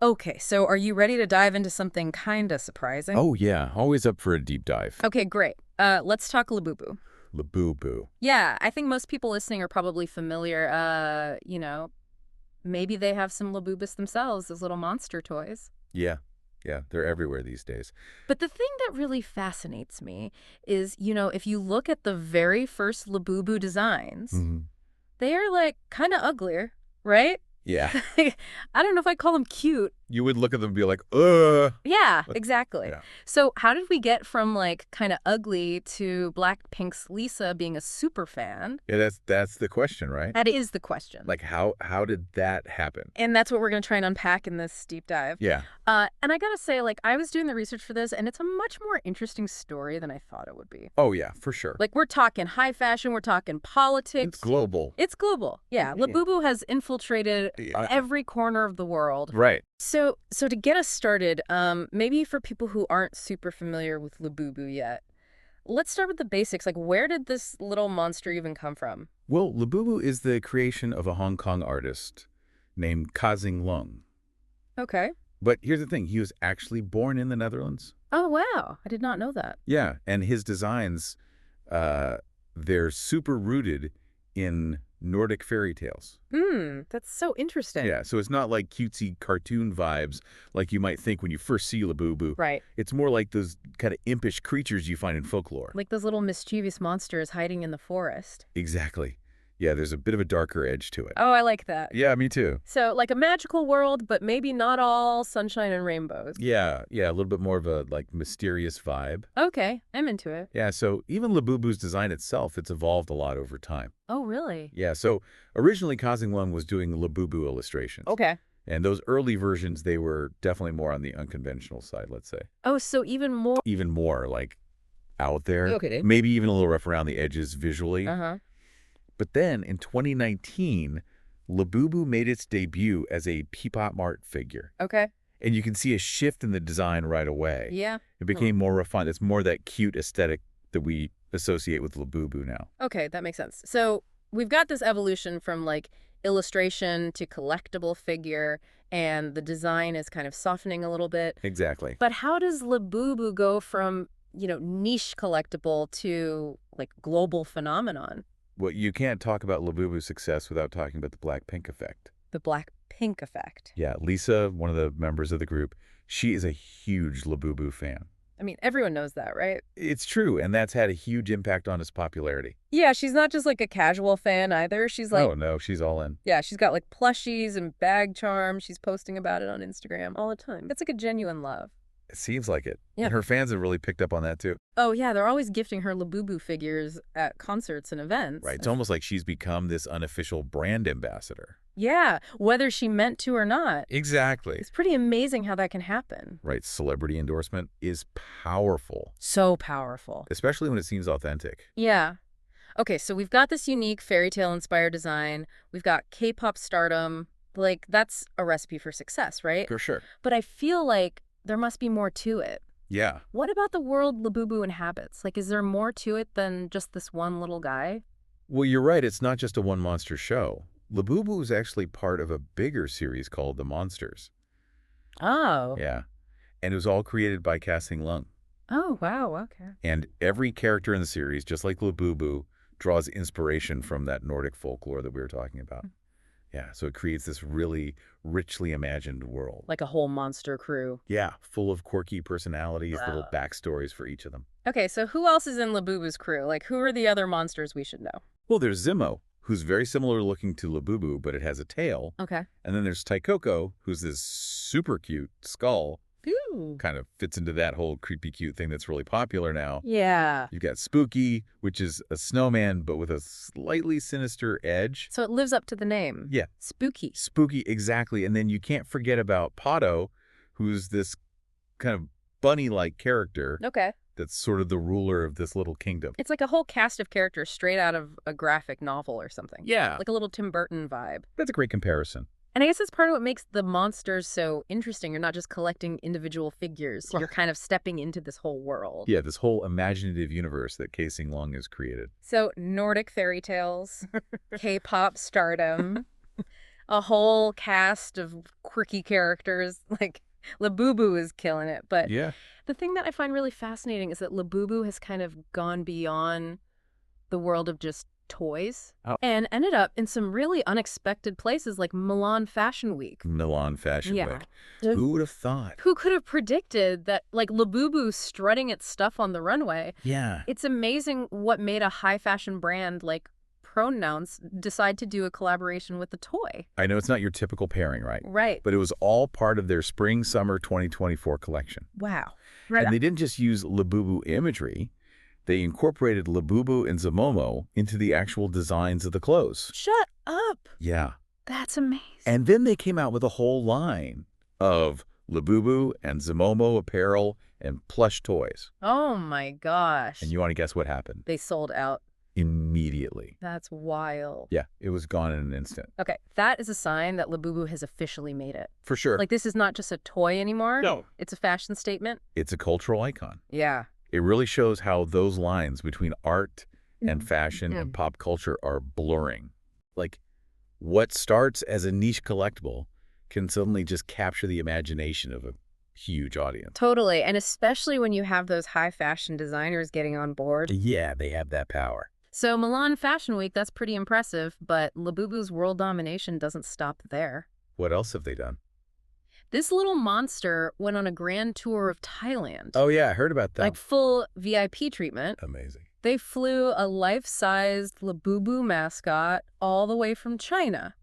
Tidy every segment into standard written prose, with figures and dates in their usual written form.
Okay, so are you ready to dive into something kind of surprising? Oh, yeah. Always up for a deep dive. Okay, great. Let's talk Labubu. Labubu. Yeah, I think most people listening are probably familiar. Maybe they have some Labubus themselves, those little monster toys. Yeah. Yeah, they're everywhere these days. But the thing that really fascinates me is, if you look at the very first Labubu designs, Hmm. they are like kind of uglier, right? Yeah. I don't know if I'd call them cute. You would look at them and be like, Yeah, exactly. Yeah. So how did we get from like kind of ugly to Blackpink's Lisa being a super fan? Yeah, that's the question, right? That is the question. Like how did that happen? And that's what we're going to try and unpack in this deep dive. Yeah. And I got to say, like, I was doing the research for this, and it's a much more interesting story than I thought it would be. Oh, yeah, for sure. Like, we're talking high fashion, we're talking politics. It's global. It's global. Yeah, Yeah. Labubu has infiltrated Yeah. every corner of the world. Right. So to get us started, maybe for people who aren't super familiar with Labubu yet, let's start with the basics. Like, where did this little monster even come from? Well, Labubu is the creation of a Hong Kong artist named Kazing Lung. Okay. But here's the thing, he was actually born in the Netherlands. Oh, wow. I did not know that. Yeah, and his designs, they're super rooted in Nordic fairy tales. That's so interesting. Yeah, so it's not like cutesy cartoon vibes like you might think when you first see Labubu. Right. It's more like those kind of impish creatures you find in folklore. Like those little mischievous monsters hiding in the forest. Exactly. Yeah, there's a bit of a darker edge to it. Oh, I like that. Yeah, me too. So, like a magical world, but maybe not all sunshine and rainbows. Yeah, a little bit more of a like mysterious vibe. Okay, I'm into it. Yeah, so even Labubu's design itself, it's evolved a lot over time. Oh, really? Yeah, so originally Kazing Lung was doing Labubu illustrations. Okay. And those early versions, they were definitely more on the unconventional side, let's say. Oh, so even more. Even more like out there. Okay. Maybe even a little rough around the edges visually. Uh-huh. But then in 2019, Labubu made its debut as a Peapod Mart figure. Okay. And you can see a shift in the design right away. Yeah. It became more refined. It's more that cute aesthetic that we associate with Labubu now. Okay, that makes sense. So we've got this evolution from like illustration to collectible figure, and the design is kind of softening a little bit. Exactly. But how does Labubu go from, niche collectible to like global phenomenon? Well, you can't talk about Labubu's success without talking about the Blackpink effect. The Blackpink effect. Yeah, Lisa, one of the members of the group, she is a huge Labubu fan. I mean, everyone knows that, right? It's true, and that's had a huge impact on his popularity. Yeah, she's not just like a casual fan either. She's like, Oh, no, she's all in. yeah, she's got like plushies and bag charms. She's posting about it on Instagram all the time. It's like a genuine love. It seems like it. Yeah. And her fans have really picked up on that, too. Oh, yeah, they're always gifting her Labubu figures at concerts and events. Right, it's almost like she's become this unofficial brand ambassador. Yeah, whether she meant to or not. Exactly. It's pretty amazing how that can happen. Right, celebrity endorsement is powerful, So powerful. especially when it seems authentic. Yeah. Okay, so we've got this unique fairy tale inspired design. We've got K-pop stardom. Like, that's a recipe for success, right? For sure. But I feel like there must be more to it. Yeah. What about the world Labubu inhabits? Like, is there more to it than just this one little guy? Well, you're right. It's not just a one-monster show. Labubu is actually part of a bigger series called The Monsters. Oh. Yeah. And it was all created by Kazing Lung. Oh, wow, okay. And every character in the series, just like Labubu, draws inspiration from that Nordic folklore that we were talking about. Yeah, so it creates this really richly imagined world. Like a whole monster crew. Yeah, full of quirky personalities, little Wow. backstories for each of them. Okay, so who else is in Labubu's crew? Like, who are the other monsters we should know? Well, there's Zimo, who's very similar looking to Labubu, but it has a tail. Okay. And then there's Taikoko, who's this super cute skull. Ooh. Kind of fits into that whole creepy cute thing that's really popular now. Yeah. You've got Spooky, which is a snowman, but with a slightly sinister edge. So it lives up to the name. Yeah. Spooky. Spooky, exactly. And then you can't forget about Pato, who's this kind of bunny-like character Okay. that's sort of the ruler of this little kingdom. It's like a whole cast of characters straight out of a graphic novel or something. Yeah. Like a little Tim Burton vibe. That's a great comparison. And I guess that's part of what makes the monsters so interesting. You're not just collecting individual figures. You're kind of stepping into this whole world. Yeah, this whole imaginative universe that Kazing Lung has created. So Nordic fairy tales, K-pop stardom, a whole cast of quirky characters. Like, Labubu is killing it. But Yeah. the thing that I find really fascinating is that Labubu has kind of gone beyond the world of just toys Oh. and ended up in some really unexpected places like Milan Fashion Week. Milan Fashion Yeah. Week. Who would have thought? Who could have predicted that, like, Labubu strutting its stuff on the runway? Yeah. It's amazing what made a high fashion brand like Pronouns decide to do a collaboration with the toy. I know it's not your typical pairing, right? Right. But it was all part of their Spring-Summer 2024 collection. Wow. And they didn't just use Labubu imagery. They incorporated Labubu and Zamomo into the actual designs of the clothes. Shut up. Yeah. That's amazing. And then they came out with a whole line of Labubu and Zamomo apparel and plush toys. Oh my gosh. And you want to guess what happened? They sold out. Immediately. That's wild. Yeah, it was gone in an instant. Okay, that is a sign that Labubu has officially made it. For sure. Like, this is not just a toy anymore. No. It's a fashion statement. It's a cultural icon. Yeah. It really shows how those lines between art and fashion and pop culture are blurring. Like, what starts as a niche collectible can suddenly just capture the imagination of a huge audience. Totally. And especially when you have those high fashion designers getting on board. Yeah, they have that power. So Milan Fashion Week, that's pretty impressive, but Labubu's world domination doesn't stop there. What else have they done? This little monster went on a grand tour of Thailand. Oh, yeah, I heard about that. Like full VIP treatment. Amazing. They flew a life-sized Labubu mascot all the way from China.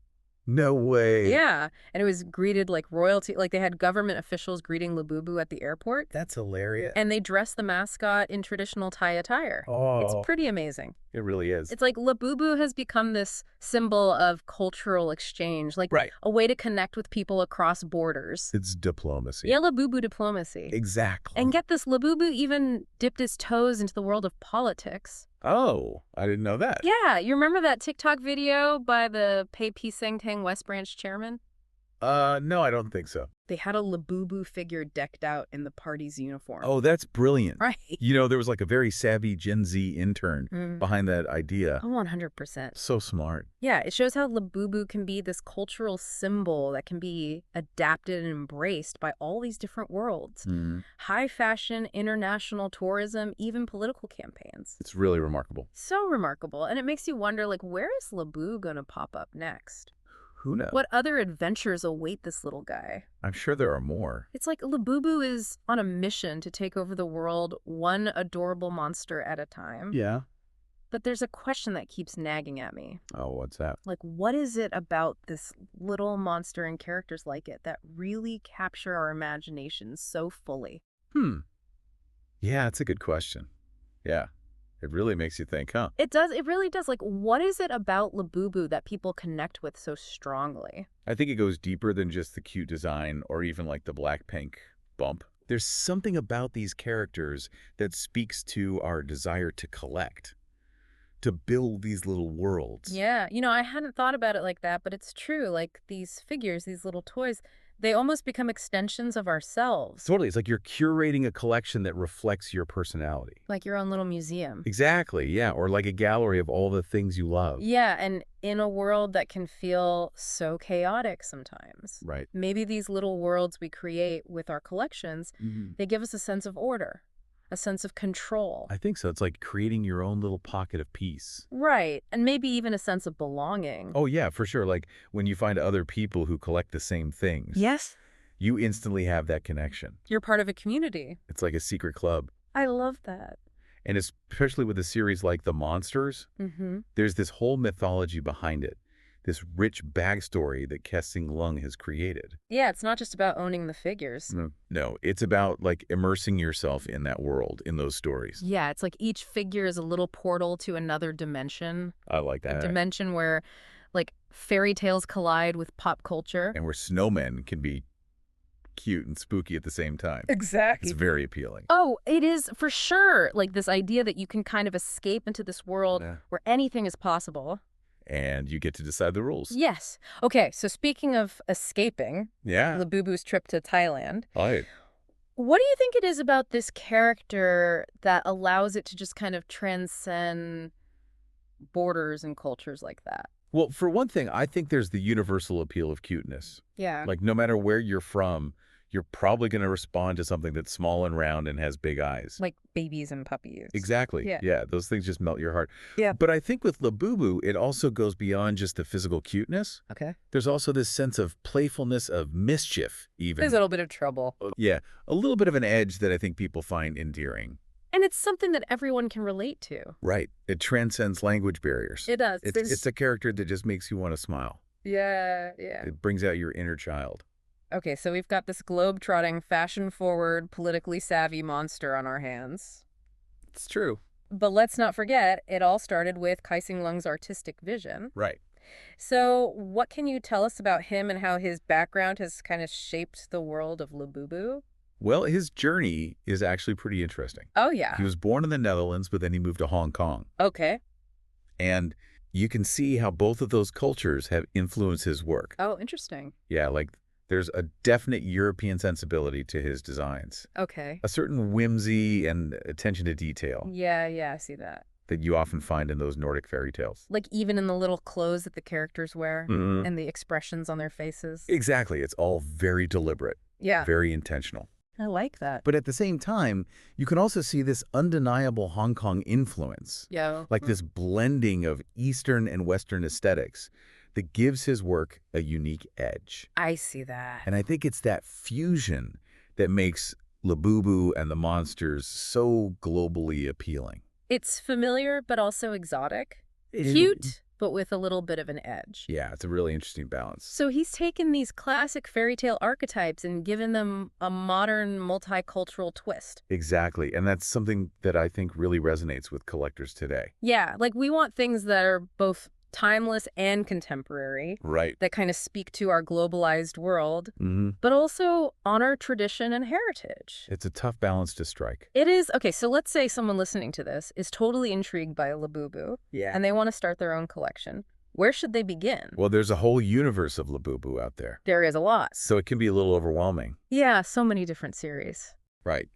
No way. Yeah, and it was greeted like royalty. Like, they had government officials greeting Labubu at the airport. That's hilarious. And they dressed the mascot in traditional Thai attire. Oh. It's pretty amazing. It really is. It's like Labubu has become this symbol of cultural exchange, like Right. a way to connect with people across borders. It's diplomacy. Yeah, Labubu diplomacy. Exactly. And get this, Labubu even dipped his toes into the world of politics. Oh, I didn't know that. Yeah, you remember that TikTok video by the Pei Pisangtang West Branch chairman? No, I don't think so. They had a Labubu figure decked out in the party's uniform. Oh, that's brilliant. Right. You know, there was like a very savvy Gen Z intern behind that idea. Oh, 100%. So smart. Yeah, it shows how Labubu can be this cultural symbol that can be adapted and embraced by all these different worlds. High fashion, international tourism, even political campaigns. It's really remarkable. So remarkable. And it makes you wonder, like, where is Labubu going to pop up next? Who knows? What other adventures await this little guy? I'm sure there are more. It's like Labubu is on a mission to take over the world one adorable monster at a time. Yeah. But there's a question that keeps nagging at me. Oh, what's that? Like, what is it about this little monster and characters like it that really capture our imaginations so fully? Yeah, it's a good question. Yeah. It really makes you think, huh? It does. It really does. Like, what is it about Labubu that people connect with so strongly? I think it goes deeper than just the cute design or even like the Blackpink bump. There's something about these characters that speaks to our desire to collect, to build these little worlds. Yeah. You know, I hadn't thought about it like that, but it's true. Like, these figures, these little toys, they almost become extensions of ourselves. Totally. It's like you're curating a collection that reflects your personality. Like your own little museum. Exactly, yeah. Or like a gallery of all the things you love. Yeah, and in a world that can feel so chaotic sometimes. Right. Maybe these little worlds we create with our collections, they give us a sense of order, a sense of control. I think so. It's like creating your own little pocket of peace. Right, and maybe even a sense of belonging. Oh, yeah, for sure. Like when you find other people who collect the same things. Yes. You instantly have that connection. You're part of a community. It's like a secret club. I love that. And especially with a series like The Monsters, there's this whole mythology behind it. This rich backstory that Kessing Lung has created. Yeah, it's not just about owning the figures. No, it's about like immersing yourself in that world, in those stories. Yeah, it's like each figure is a little portal to another dimension. I like that. A dimension where, like, fairy tales collide with pop culture. And where snowmen can be cute and spooky at the same time. Exactly. It's very appealing. Oh, it is for sure. Like, this idea that you can kind of escape into this world where anything is possible. And you get to decide the rules. Yes. Okay, so speaking of escaping, Yeah. Labubu's trip to Thailand, Right. what do you think it is about this character that allows it to just kind of transcend borders and cultures like that? Well, for one thing, I think there's the universal appeal of cuteness. Yeah. Like, no matter where you're from, you're probably going to respond to something that's small and round and has big eyes. Like babies and puppies. Exactly. Yeah. Yeah, those things just melt your heart. Yeah. But I think with Labubu, it also goes beyond just the physical cuteness. Okay. There's also this sense of playfulness, of mischief, even. There's a little bit of trouble. Yeah, a little bit of an edge that I think people find endearing. And it's something that everyone can relate to. Right. It transcends language barriers. It does. It's a character that just makes you want to smile. Yeah, yeah. It brings out your inner child. Okay, so we've got this globe-trotting, fashion-forward, politically savvy monster on our hands. It's true. But let's not forget, it all started with Kaising Lung's artistic vision. Right. So what can you tell us about him and how his background has kind of shaped the world of Labubu? Well, his journey is actually pretty interesting. Oh, yeah. He was born in the Netherlands, but then he moved to Hong Kong. Okay. And you can see how both of those cultures have influenced his work. Oh, interesting. Yeah, like there's a definite European sensibility to his designs. Okay. A certain whimsy and attention to detail Yeah, I see that. that you often find in those Nordic fairy tales. Like even in the little clothes that the characters wear Mm-hmm. and the expressions on their faces. Exactly. It's all very deliberate, Yeah. very intentional. I like that. But at the same time, you can also see this undeniable Hong Kong influence, Yeah. like this blending of Eastern and Western aesthetics that gives his work a unique edge. I see that. And I think it's that fusion that makes Labubu and the monsters so globally appealing. It's familiar, but also exotic. It- Cute, but with a little bit of an edge. Yeah, it's a really interesting balance. So he's taken these classic fairy tale archetypes and given them a modern, multicultural twist. Exactly. And that's something that I think really resonates with collectors today. Yeah, like we want things that are both timeless and contemporary, Right. that kind of speak to our globalized world, Mm-hmm. but also honor tradition and heritage. It's a tough balance to strike. It is. Okay, so let's say someone listening to this is totally intrigued by Labubu Yeah. and they want to start their own collection. Where should they begin? Well, there's a whole universe of Labubu out there, There is a lot. so it can be a little overwhelming. Yeah, so many different series. Right.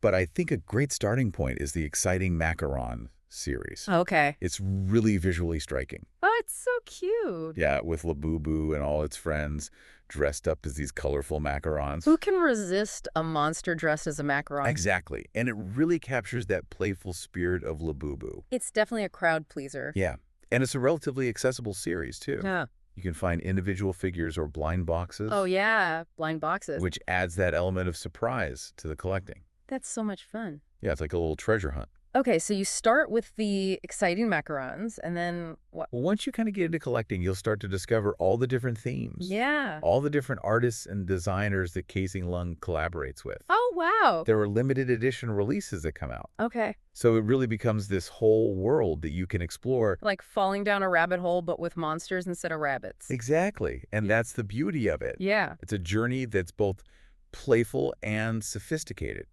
But I think a great starting point is the exciting Macaron series. Okay. It's really visually striking. Oh, it's so cute. Yeah, with Labubu and all its friends dressed up as these colorful macarons. Who can resist a monster dressed as a macaron? Exactly. And it really captures that playful spirit of Labubu. It's definitely a crowd pleaser. Yeah. And it's a relatively accessible series, too. Yeah. You can find individual figures or blind boxes. Oh, yeah. Blind boxes. Which adds that element of surprise to the collecting. That's so much fun. Yeah, it's like a little treasure hunt. Okay, so you start with the exciting macarons, and then what? Well, once you kind of get into collecting, you'll start to discover all the different themes. Yeah. All the different artists and designers that Kaising Lung collaborates with. Oh, wow. There are limited edition releases that come out. Okay. So it really becomes this whole world that you can explore. Like falling down a rabbit hole, but with monsters instead of rabbits. Exactly. And that's the beauty of it. Yeah. It's a journey that's both playful and sophisticated.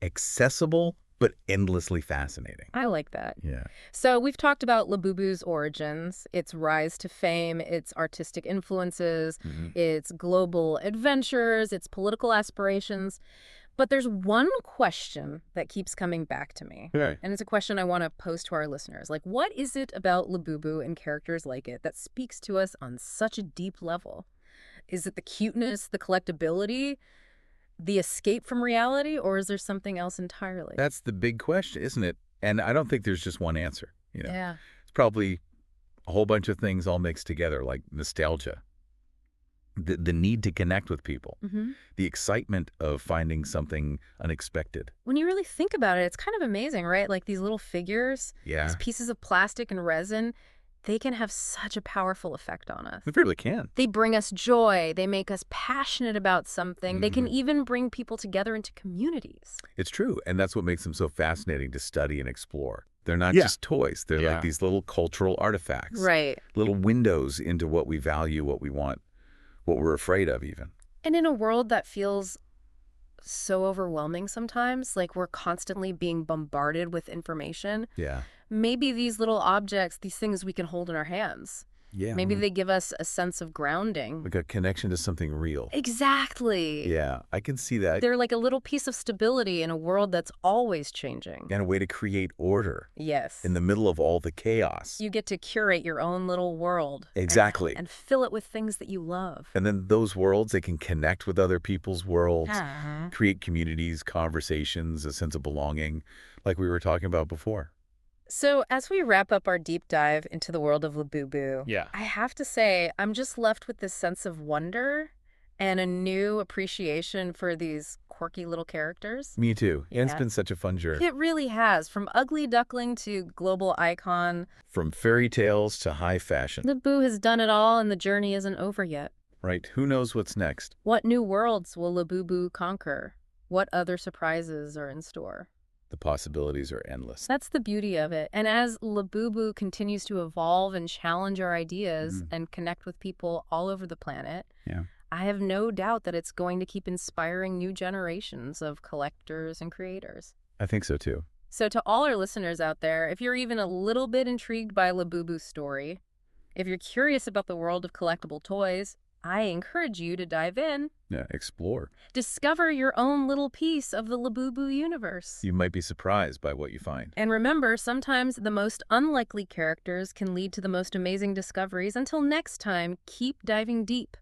Accessible, but endlessly fascinating. I like that. Yeah. So we've talked about Labubu's origins, its rise to fame, its artistic influences, its global adventures, its political aspirations. But there's one question that keeps coming back to me. Okay. And it's a question I want to pose to our listeners. Like, what is it about Labubu and characters like it that speaks to us on such a deep level? Is it the cuteness, the collectability, the escape from reality, or is there something else entirely? That's the big question, isn't it? And I don't think there's just one answer. Yeah. It's probably a whole bunch of things all mixed together, like nostalgia, the need to connect with people, the excitement of finding something unexpected. When you really think about it, it's kind of amazing, right? Like these little figures, Yeah. these pieces of plastic and resin, they can have such a powerful effect on us. It really can. They bring us joy. They make us passionate about something. They can even bring people together into communities. It's true. And that's what makes them so fascinating to study and explore. They're not Yeah. just toys. They're like these little cultural artifacts. Right. Little windows into what we value, what we want, what we're afraid of even. And in a world that feels so overwhelming sometimes, like we're constantly being bombarded with information, Yeah. maybe these little objects, these things we can hold in our hands, Yeah. Maybe they give us a sense of grounding. Like a connection to something real. Exactly. Yeah, I can see that. They're like a little piece of stability in a world that's always changing. And a way to create order. Yes. In the middle of all the chaos. You get to curate your own little world. Exactly. And fill it with things that you love. And then those worlds, they can connect with other people's worlds, create communities, conversations, a sense of belonging, like we were talking about before. So as we wrap up our deep dive into the world of Labubu, I have to say I'm just left with this sense of wonder and a new appreciation for these quirky little characters. Me too. And it's been such a fun journey. It really has. From ugly duckling to global icon. From fairy tales to high fashion. Labubu has done it all and the journey isn't over yet. Right. Who knows what's next? What new worlds will Labubu conquer? What other surprises are in store? The possibilities are endless. That's the beauty of it. And as Labubu continues to evolve and challenge our ideas and connect with people all over the planet, I have no doubt that it's going to keep inspiring new generations of collectors and creators. I think so too. So to all our listeners out there, if you're even a little bit intrigued by Labubu's story, if you're curious about the world of collectible toys, I encourage you to dive in. Yeah, explore. Discover your own little piece of the Labubu universe. You might be surprised by what you find. And remember, sometimes the most unlikely characters can lead to the most amazing discoveries. Until next time, keep diving deep.